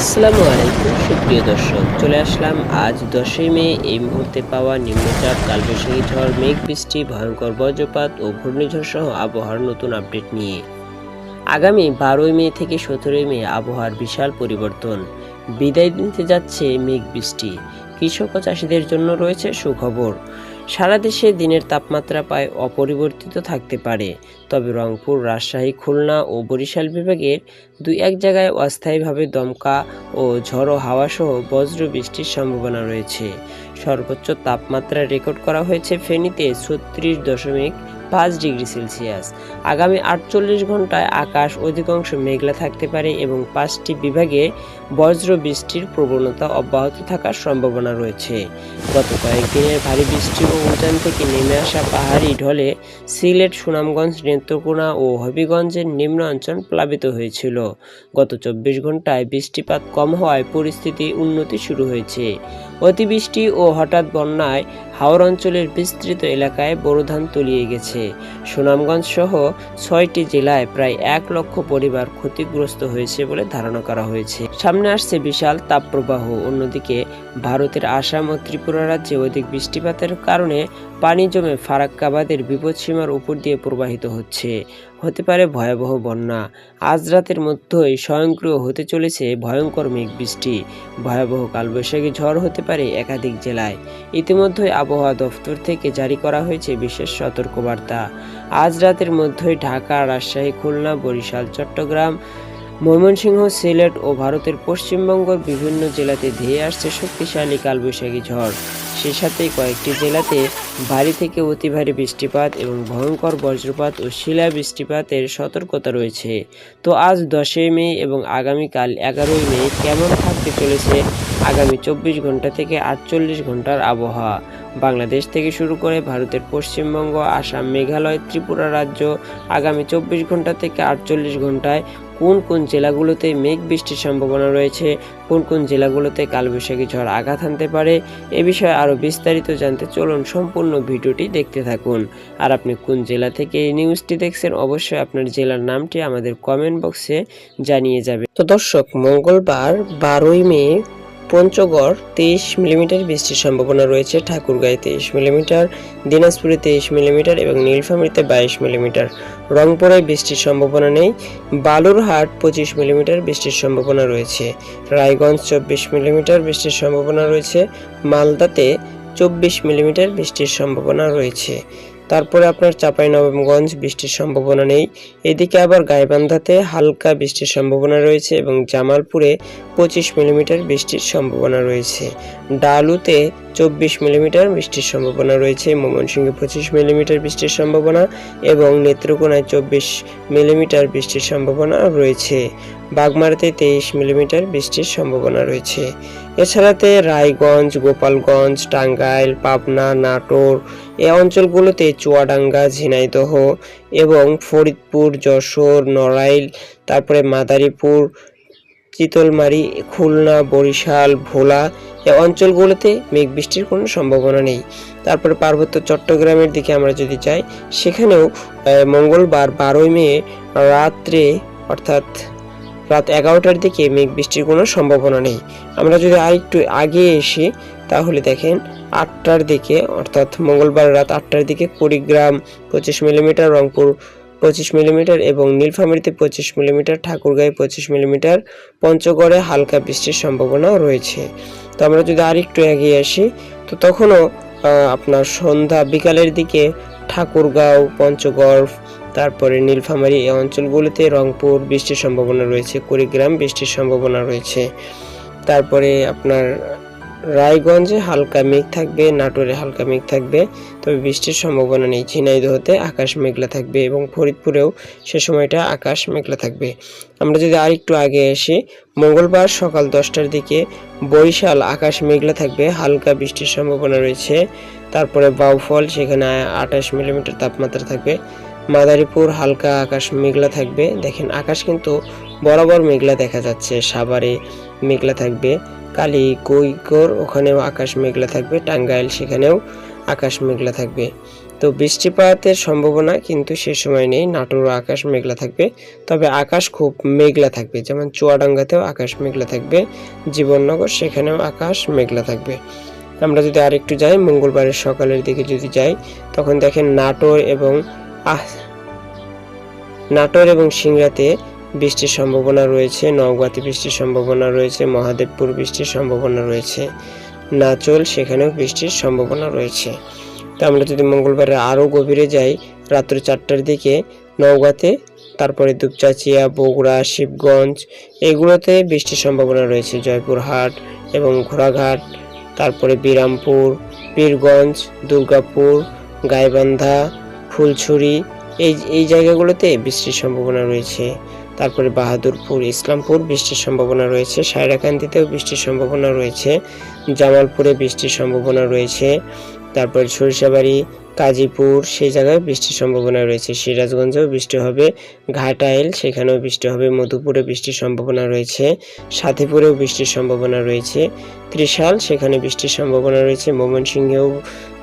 আসসালামু আলাইকুম সুপ্রিয় দর্শক, চলে আসলাম আজ 10ই মে। এই মুহূর্তে পাওয়া নিম্নচাপ, কালবৈশাখী ঝড়, মেঘ বৃষ্টি, ভয়ঙ্কর বজ্রপাত ও ঘূর্ণিঝড় সহ আবহাওয়ার নতুন আপডেট নিয়ে। আগামী 12ই মে থেকে 17ই মে আবহাওয়ার বিশাল পরিবর্তন। বিদায় নিতে যাচ্ছে মেঘ বৃষ্টি। কৃষক ও চাষিদের জন্য রয়েছে সুখবর। সারা দেশে দিনের তাপমাত্রা প্রায় অপরিবর্তিত থাকতে পারে, তবে রংপুর, রাজশাহী, খুলনা ও বরিশাল বিভাগের দুই এক জায়গায় অস্থায়ীভাবে দমকা ও ঝড়ো হাওয়া সহ বজ্র বৃষ্টির সম্ভাবনা রয়েছে। সর্বোচ্চ তাপমাত্রা রেকর্ড করা হয়েছে ফেনীতে 36.5 ডিগ্রি সেলসিয়াস। আগামী 48 ঘন্টায় আকাশ অধিকাংশ মেঘলা থাকতে পারে এবং 5টি বিভাগে বজ্র বৃষ্টির প্রবণতা অব্যাহত থাকার সম্ভাবনা রয়েছে। গত কয়েকদিনের ভারী বৃষ্টি ও উজান থেকে নেমে আসা পাহাড়ি ঢলে সিলেট, সুনামগঞ্জ, নেত্রকোনা ও হবিগঞ্জের নিম্ন অঞ্চল প্লাবিত হয়েছিল। গত 24 ঘন্টায় বৃষ্টিপাত কম হওয়ায় পরিস্থিতি উন্নতি শুরু হয়েছে। অতিবৃষ্টি ও হঠাৎ বন্যায় হাওর অঞ্চলের বিস্তৃত এলাকায় বোরো ধান তলিয়ে গেছে। সুনামগঞ্জ সহ 6টি জেলায় প্রায় 1 লক্ষ পরিবার ক্ষতিগ্রস্ত হয়েছে বলে ধারণা করা হয়েছে। সামনে আসছে বিশাল তাপপ্রবাহ। অন্যদিকে ভারতের আসাম ও ত্রিপুরা রাজ্যে অধিক বৃষ্টিপাতের কারণে পানি জমে ফারাক্কা বাঁধের বিপদসীমার উপর দিয়ে প্রবাহিত হতে পারে ভয়াবহ বন্যা। আজ রাতের মধ্যেই স্বয়ংক্রিয় হতে চলেছে ভয়ঙ্কর মেঘ বৃষ্টি। ভয়াবহ কালবৈশাখী ঝড় হতে পারে একাধিক জেলায়। ইতিমধ্যে আবহাওয়া দফতর থেকে জারি করা হয়েছে বিশেষ সতর্কবার্তা। আজ রাতের মধ্যেই ঢাকা, রাজশাহী, খুলনা, বরিশাল, চট্টগ্রাম, ময়মনসিংহ, সিলেট ও ভারতের পশ্চিমবঙ্গের বিভিন্ন জেলাতে ধেয়ে আসছে শক্তিশালী কালবৈশাখী ঝড়। সেই সাথে কয়েকটি জেলাতে ভারী থেকে অতি ভারী বৃষ্টিপাত এবং ভয়ঙ্কর বজ্রপাত ও শিলা বৃষ্টিপাতের সতর্কতা রয়েছে। তো আজ 10ই মে এবং আগামীকাল 11ই মে কেমন থাকতে চলেছে আগামী 24 ঘন্টা থেকে 48 ঘন্টার আবহাওয়া? বাংলাদেশ থেকে শুরু করে ভারতের পশ্চিমবঙ্গ, আসাম, মেঘালয়, ত্রিপুরা রাজ্য আগামী 24 ঘন্টা থেকে 48 ঘন্টায় কোন কোন জেলাগুলোতে মেঘ বৃষ্টির সম্ভাবনা রয়েছে, কোন কোন জেলাগুলোতে কালবৈশাখী ঝড় আঘাত হানতে পারে, এ বিষয়ে আরও বিস্তারিত জানতে চলুন সম্পূর্ণ ভিডিওটি দেখতে থাকুন। আর আপনি কোন জেলা থেকে এই নিউজটি দেখছেন অবশ্যই আপনার জেলার নামটি আমাদের কমেন্ট বক্সে জানিয়ে যাবেন। তো দর্শক, মঙ্গলবার 12ই মে পঞ্চগড় 23 মিলিমিটার বৃষ্টির সম্ভাবনা রয়েছে, ঠাকুরগাঁয়ে 23 মিলিমিটার, দিনাজপুরে 23 মিলিমিটার এবং নীলফামারীতে 22 মিলিমিটার। রংপুরে বৃষ্টির সম্ভাবনা নেই। বালুরহাট 25 মিলিমিটার বৃষ্টির সম্ভাবনা রয়েছে। রায়গঞ্জ 24 মিলিমিটার বৃষ্টির সম্ভাবনা রয়েছে। মালদাতে 24 মিলিমিটার বৃষ্টির সম্ভাবনা রয়েছে। তারপরে আপনার চাঁপাইনবাবগঞ্জ বৃষ্টির সম্ভাবনা নেই। এদিকে আবার গাইবান্ধাতে হালকা বৃষ্টির সম্ভাবনা রয়েছে এবং জামালপুরে 25 মিলিমিটার বৃষ্টির সম্ভাবনা রয়েছে। ডালুতে 24 মিলিমিটার বৃষ্টির সম্ভাবনা রয়েছে। ময়মনসিংহে 25 মিলিমিটার বৃষ্টির সম্ভাবনা এবং নেত্রকোনায় 24 মিলিমিটার বৃষ্টির সম্ভাবনা রয়েছে। বাগমারাতে 23 মিলিমিটার বৃষ্টির সম্ভাবনা রয়েছে। এছাড়াতে রায়গঞ্জ, গোপালগঞ্জ, টাঙ্গাইল, পাবনা, নাটোর এই অঞ্চলগুলোতে চুয়াডাঙ্গা, ঝিনাইদহ এবং ফরিদপুর, যশোর, নড়াইল, তারপরে মাদারীপুর, চিতলমারি, খুলনা, বরিশাল, ভোলা এই অঞ্চলগুলোতে মেঘ বৃষ্টির কোনো সম্ভাবনা নেই। তারপরে পার্বত্য চট্টগ্রামের দিকে আমরা যদি যাই, সেখানেও মঙ্গলবার 12ই মে রাত্রে অর্থাৎ রাত 11টার দিকে মেঘ বৃষ্টির কোনো সম্ভাবনা নেই। আমরা যদি আরেকটু আগে এসে তাহলে দেখেন 8টার দিকে অর্থাৎ মঙ্গলবার রাত 8টার দিকে কুড়িগ্রাম 25 মিলিমিটার, রংপুর 25 মিলিমিটার এবং নীলফামারীতে 25 মিলিমিটার, ঠাকুরগাঁয়ে 25 মিলিমিটার, পঞ্চগড়ে হালকা বৃষ্টির সম্ভাবনাও রয়েছে। তো আমরা যদি আরেকটু এগিয়ে আসি তো তখনও আপনার সন্ধ্যা বিকালের দিকে ঠাকুরগাঁও, পঞ্চগড়, তারপরে নীলফামারী এই অঞ্চলগুলোতে রংপুর বৃষ্টির সম্ভাবনা রয়েছে, কুড়িগ্রাম বৃষ্টির সম্ভাবনা রয়েছে। তারপরে আপনার রায়গঞ্জে হালকা মেঘ থাকবে, নাটোরে হালকা মেঘ থাকবে, তবে বৃষ্টির সম্ভাবনা নেই। ঝিনাইদহতে আকাশ মেঘলা থাকবে এবং ফরিদপুরেও সে সময়টা আকাশ মেঘলা থাকবে। আমরা যদি আরেকটু আগে আসি, মঙ্গলবার সকাল 10টার দিকে বরিশাল আকাশ মেঘলা থাকবে, হালকা বৃষ্টির সম্ভাবনা রয়েছে। তারপরে বাউফল, সেখানে 28 মিলিমিটার তাপমাত্রা থাকবে। মাদারীপুর হালকা আকাশ মেঘলা থাকবে। দেখেন আকাশ কিন্তু বরাবর মেঘলা দেখা যাচ্ছে। সাভারে মেঘলা থাকবে, কালিকৈকর ওখানেও আকাশ মেঘলা থাকবে, টাঙ্গাইল সেখানেও আকাশ মেঘলা থাকবে। তো বৃষ্টিপাতের সম্ভাবনা কিন্তু সে সময় নেই। নাটোর আকাশ মেঘলা থাকবে, তবে আকাশ খুব মেঘলা থাকবে। যেমন চুয়াডাঙ্গাতেও আকাশ মেঘলা থাকবে, জীবননগর সেখানেও আকাশ মেঘলা থাকবে। আমরা যদি আরেকটু যাই, মঙ্গলবারের সকালের দিকে যদি যাই, তখন দেখেন নাটোর এবং সিংড়াতে বৃষ্টির সম্ভাবনা রয়েছে, নওগাঁতে বৃষ্টির সম্ভাবনা রয়েছে, মহাদেবপুর বৃষ্টির সম্ভাবনা রয়েছে, নাচল সেখানেও বৃষ্টির সম্ভাবনা রয়েছে। তো আমরা যদি মঙ্গলবারে আরও গভীরে যাই, রাত্র 4টার দিকে নওগাঁতে, তারপরে দুপচাচিয়া, বগুড়া, শিবগঞ্জ এগুলোতে বৃষ্টির সম্ভাবনা রয়েছে, জয়পুরহাট এবং ঘোড়াঘাট, তারপরে বিরামপুর, পীরগঞ্জ, দুর্গাপুর, গাইবান্ধা, ফুলছড়ি এই জায়গাগুলোতে বৃষ্টির সম্ভাবনা রয়েছে। তারপরে বাহাদুরপুর, ইসলামপুর বৃষ্টির সম্ভাবনা রয়েছে, সায়রাকান্দিতেও বৃষ্টির সম্ভাবনা রয়েছে, জামালপুরে বৃষ্টির সম্ভাবনা রয়েছে, তারপরে সরিষাবাড়ি, কাজীপুর সেই জায়গায় বৃষ্টির সম্ভাবনা রয়েছে, সিরাজগঞ্জেও বৃষ্টি হবে, ঘাটাইল সেখানেও বৃষ্টি হবে, মধুপুরে বৃষ্টির সম্ভাবনা রয়েছে, সাথীপুরেও বৃষ্টির সম্ভাবনা রয়েছে, ত্রিশাল সেখানে বৃষ্টির সম্ভাবনা রয়েছে, ময়মনসিংহেও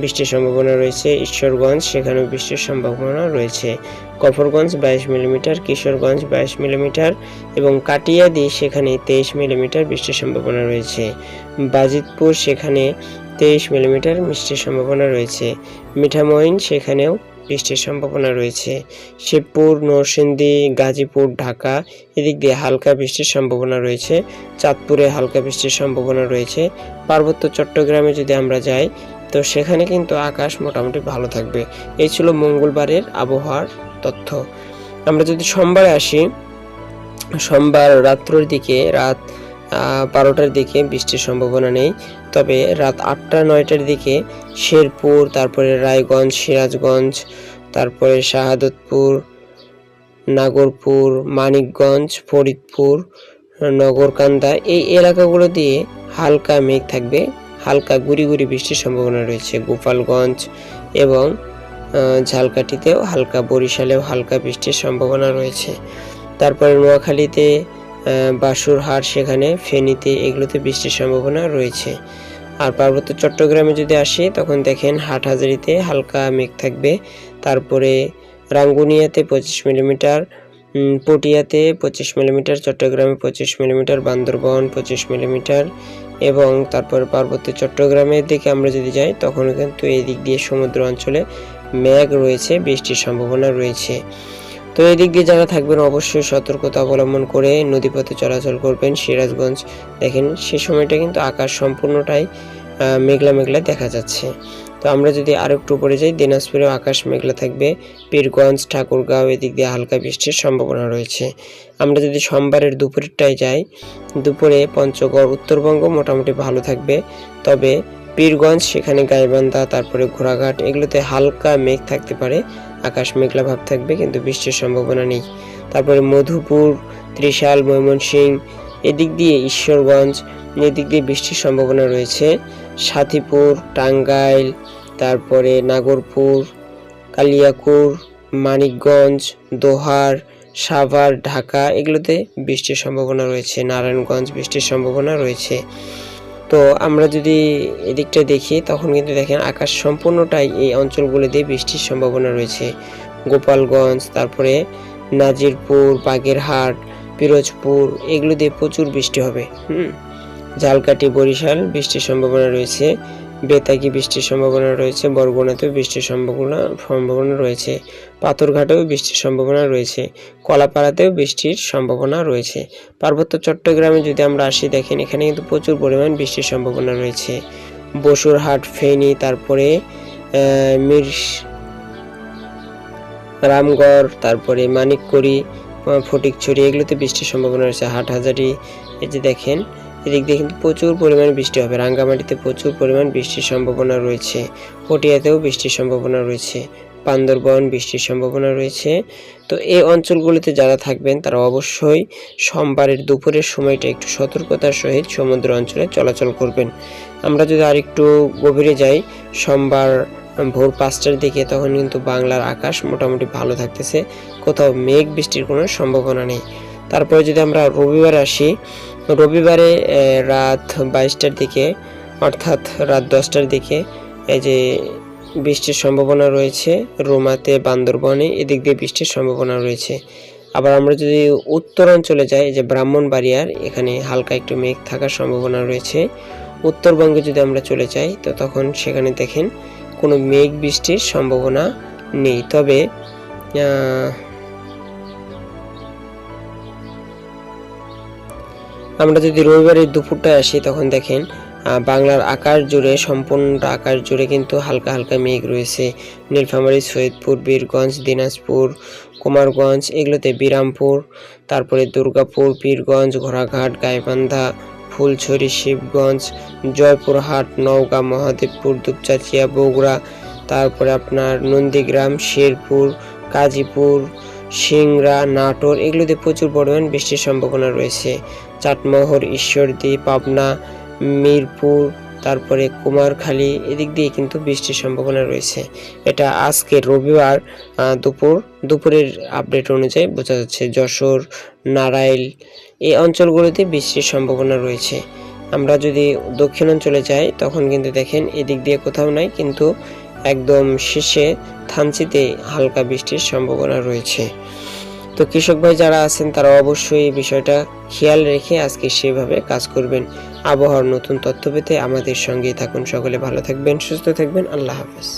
বৃষ্টির সম্ভাবনা রয়েছে, ঈশ্বরগঞ্জ সেখানেও বৃষ্টির সম্ভাবনা রয়েছে, কফরগঞ্জ 22 মিলিমিটার, কিশোরগঞ্জ 22 মিলিমিটার এবং কাটিয়াদি সেখানে 23 মিলিমিটার বৃষ্টির সম্ভাবনা রয়েছে, বাজিতপুর সেখানে 23 মিলিমিটার বৃষ্টির সম্ভাবনা রয়েছে, মিঠামইন সেখানেও বৃষ্টির সম্ভাবনা রয়েছে, শিবপুর, নরসিংদী, গাজীপুর, ঢাকা এদিক দিয়ে হালকা বৃষ্টির সম্ভাবনা রয়েছে, চাঁদপুরে হালকা বৃষ্টির সম্ভাবনা রয়েছে। পার্বত্য চট্টগ্রামে যদি আমরা যাই, তো সেখানে কিন্তু আকাশ মোটামুটি ভালো থাকবে। এই ছিল মঙ্গলবারের আবহাওয়ার তথ্য। আমরা যদি সোমবারে আসি, সোমবার রাত্রের দিকে, রাত 12টার দিকে বৃষ্টির সম্ভাবনা নেই, তবে রাত 8টা-9টার দিকে শেরপুর, তারপরে রায়গঞ্জ, সিরাজগঞ্জ, তারপরে শাহাদতপুর, নাগরপুর, মানিকগঞ্জ, ফরিদপুর, নগরকান্দা এই এলাকাগুলো দিয়ে হালকা মেঘ থাকবে, হালকা গুড়ি গুড়ি বৃষ্টির সম্ভাবনা রয়েছে। গোপালগঞ্জ এবং ঝালকাঠিতেও হালকা, বরিশালেও হালকা বৃষ্টির সম্ভাবনা রয়েছে। তারপরে নোয়াখালীতে, বাসুরহাট সেখানে, ফেনীতে এগুলোতে বৃষ্টির সম্ভাবনা রয়েছে। আর পার্বত্য চট্টগ্রামে যদি আসি, তখন দেখেন হাটহাজারীতে হালকা মেঘ থাকবে, তারপরে রাঙ্গুনিয়াতে 25 মিলিমিটার, পটিয়াতে 25 মিলিমিটার, চট্টগ্রামে 25 মিলিমিটার, বান্দরবান 25 মিলিমিটার এবং তারপরে পার্বত্য চট্টগ্রামের দিকে আমরা যদি যাই, তখন কিন্তু এই দিক দিয়ে সমুদ্র অঞ্চলে মেঘ রয়েছে, বৃষ্টির সম্ভাবনা রয়েছে। তো এই দিক দিয়ে যারা থাকবেন অবশ্যই সতর্কতা অবলম্বন করে নদীপথে চলাচল করবেন। সিরাজগঞ্জ দেখেন সে সময়টা কিন্তু আকাশ সম্পূর্ণটাই মেঘলা মেঘলা দেখা যাচ্ছে। তো আমরা যদি আরেকটু উপরে যাই, দিনাজপুরেও আকাশ মেঘলা থাকবে, পীরগঞ্জ, ঠাকুরগাঁও এদিক দিয়ে হালকা বৃষ্টির সম্ভাবনা রয়েছে। আমরা যদি সোমবারের দুপুরটায় যাই, দুপুরে পঞ্চগড়, উত্তরবঙ্গ মোটামুটি ভালো থাকবে, তবে পীরগঞ্জ সেখানে, গাইবান্ধা, তারপরে ঘোড়াঘাট এগুলোতে হালকা মেঘ থাকতে পারে, আকাশ মেঘলা ভাব থাকবে কিন্তু বৃষ্টির সম্ভাবনা নেই। তারপরে মধুপুর, ত্রিশাল, ময়মনসিংহ এদিক দিয়ে, ঈশ্বরগঞ্জ এদিক দিয়ে বৃষ্টির সম্ভাবনা রয়েছে, সাথীপুর, টাঙ্গাইল, তারপরে নাগরপুর, কালিয়াকুর, মানিকগঞ্জ, দোহার, সাভার, ঢাকা এগুলোতে বৃষ্টির সম্ভাবনা রয়েছে, নারায়ণগঞ্জ বৃষ্টির সম্ভাবনা রয়েছে। তো আমরা যদি এদিকটা দেখি, তখন কিন্তু দেখেন আকাশ সম্পূর্ণটাই এই অঞ্চলগুলো দিয়ে বৃষ্টির সম্ভাবনা রয়েছে। গোপালগঞ্জ, তারপরে নাজিরপুর, বাগেরহাট, পিরোজপুর এগুলো দিয়ে প্রচুর বৃষ্টি হবে। ঝালকাঠি, বরিশাল বৃষ্টির সম্ভাবনা রয়েছে, বেতাগী বৃষ্টির সম্ভাবনা রয়েছে, বরগুনাতেও বৃষ্টির সম্ভাবনা রয়েছে, পাথরঘাটেও বৃষ্টির সম্ভাবনা রয়েছে, কলাপাড়াতেও বৃষ্টির সম্ভাবনা রয়েছে। পার্বত্য চট্টগ্রামে যদি আমরা আসি, দেখেন এখানে কিন্তু প্রচুর পরিমাণ বৃষ্টির সম্ভাবনা রয়েছে। বসুরহাট, ফেনী, তারপরে রামগড়, তারপরে মানিককুড়ি, ফটিকছড়ি এগুলোতে বৃষ্টির সম্ভাবনা রয়েছে। হাটহাজারী এই যে দেখেন এদিক দিয়ে কিন্তু প্রচুর পরিমাণে বৃষ্টি হবে। রাঙ্গামাটিতে প্রচুর পরিমাণ বৃষ্টির সম্ভাবনা রয়েছে, পটিয়াতেও বৃষ্টির সম্ভাবনা রয়েছে, বান্দরবান বৃষ্টির সম্ভাবনা রয়েছে। তো এই অঞ্চলগুলিতে যারা থাকবেন তারা অবশ্যই সোমবারের দুপুরের সময়টা একটু সতর্কতার সহিত সমুদ্র অঞ্চলে চলাচল করবেন। আমরা যদি আরেকটু গভীরে যাই, সোমবার ভোর 5টার দিকে, তখন কিন্তু বাংলার আকাশ মোটামুটি ভালো থাকতেছে, কোথাও মেঘ বৃষ্টির কোনো সম্ভাবনা নেই। তারপরে যদি আমরা রবিবারে আসি, রবিবারে রাত 22টার দিকে অর্থাৎ রাত 10টার দিকে এই যে বৃষ্টির সম্ভাবনা রয়েছে। রুমাতে, বান্দরবনে এদিক দিয়ে বৃষ্টির সম্ভাবনা রয়েছে। আবার আমরা যদি উত্তরাঞ্চলে যাই, যে ব্রাহ্মণবাড়িয়ার, এখানে হালকা একটু মেঘ থাকার সম্ভাবনা রয়েছে। উত্তরবঙ্গে যদি আমরা চলে যাই, তো তখন সেখানে দেখেন কোনো মেঘ বৃষ্টির সম্ভাবনা নেই। তবে আমরা যদি রবিবারের দুপুরটায় আসি, তখন দেখেন বাংলার আকাশ জুড়ে, সম্পূর্ণটা আকাশ জুড়ে কিন্তু হালকা হালকা মেঘ রয়েছে। নীলফামারী, সৈয়দপুর, বীরগঞ্জ, দিনাজপুর, কুমারগঞ্জ, এগুলোতে বিরামপুর, তারপরে দুর্গাপুর, পীরগঞ্জ, ঘোড়াঘাট, গাইবান্ধা, ফুলছড়ি, শিবগঞ্জ, জয়পুরহাট, নওগাঁ, মহাদেবপুর, দুপচাঁচিয়া, বগুড়া, তারপরে আপনার নন্দীগ্রাম, শেরপুর, কাজীপুর, সিংড়া, নাটোর, এগুলোতে প্রচুর পরিমাণ বৃষ্টির সম্ভাবনা রয়েছে। চাটমোহর, ঈশ্বরদী, পাবনা, মিরপুর, তারপরে কুমারখালী, এদিক দিয়ে কিন্তু বৃষ্টির সম্ভাবনা রয়েছে। এটা আজকে রবিবার দুপুরের আপডেট অনুযায়ী বোঝা যাচ্ছে। যশোর, নারাইল, এই অঞ্চলগুলোতে বৃষ্টির সম্ভাবনা রয়েছে। আমরা যদি দক্ষিণাঞ্চলে যাই, তখন কিন্তু দেখেন এদিক দিয়ে কোথাও নাই, কিন্তু একদম শেষে থানচিতে হালকা বৃষ্টির সম্ভাবনা রয়েছে। তো কৃষক ভাই যারা আছেন, তারা অবশ্যই এই বিষয়টা খেয়াল রেখে আজকে সেভাবে কাজ করবেন। আবহাওয়ার নতুন তথ্য পেতে আমাদের সঙ্গেই থাকুন। সকলে ভালো থাকবেন, সুস্থ থাকবেন। আল্লাহ হাফেজ।